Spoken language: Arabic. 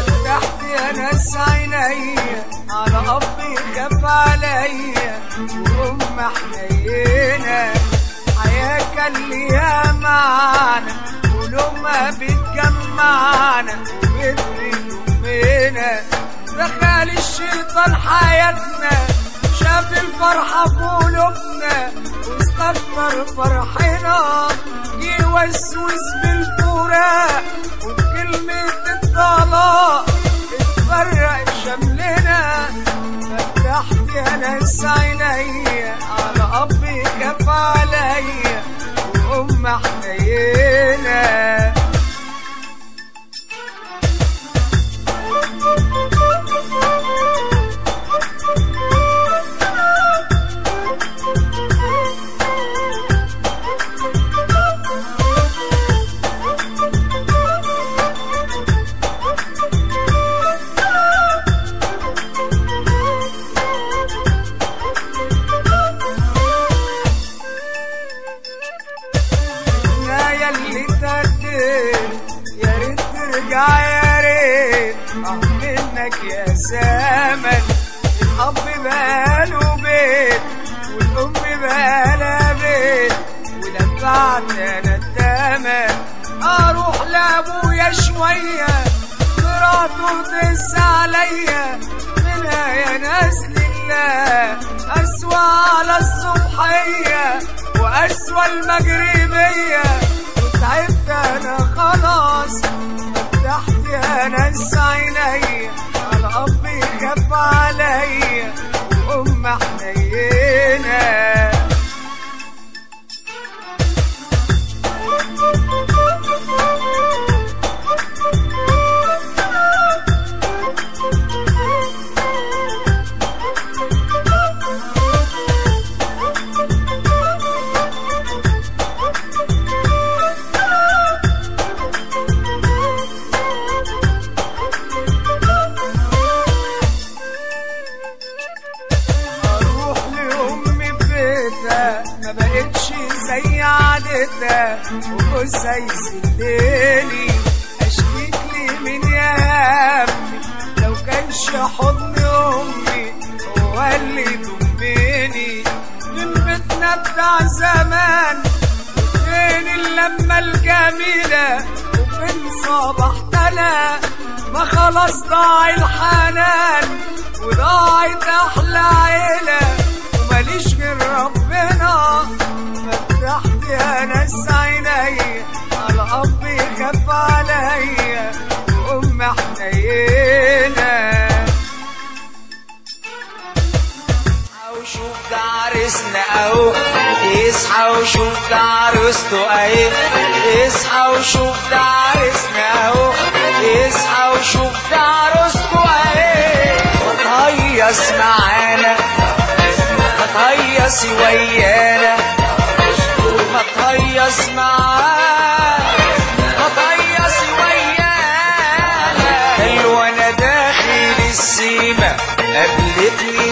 فتحت يا ناس عينيا على اب يخاف عليا وام حنينه، حياه كان ليها معنى ولما بتجمعنا وبتريد امنا. دخل الشيطان حياتنا شاف الفرحه في قلوبنا واستكتر فرحنا، جه يوسوس بالفراق وبكلمه الطلاق اتفرق شملنا. فتحت يا ناس عينيا على اب يخاف عليا وام حنينه. اللي تقدر يا ريت ترجع يا ريت منك يا زمن. الاب بقاله بيت والام بقالها بيت ودفعت انا الثمن. اروح لابويا شويه مراته تقسى عليا منها يا ناس لله. اسوى على الصبحيه واسوى المغربيه تعبت انا خلاص. فتحت يا ناس عينيا على اب يخاف عليا وام حنينه. ما بقتش زي عادتها وجوزها يسلني اشتكي لي من يا همي. لو كانش حضن امي هو اللي ضمني من بيتنا بتاع زمان. وفين اللمه الجميله وفين صباحتنا؟ ما خلاص ضاع الحنان وضاعت احلى عيله وماليش غير ربنا. فتحت يا ناس عينيا على اب يخاف عليا وام حنينه. وشوف ده عرسنا اهو، اصحى وشوف ده عروسته اهي. اصحى وشوف ده عرسنا اهو، اصحى وشوف ده عروسته اهي. وتهيص معانا ما تهيصي ويانا، ما تهيص معانا ما تهيصي ويانا. حلوة انا داخل السيما قابلتني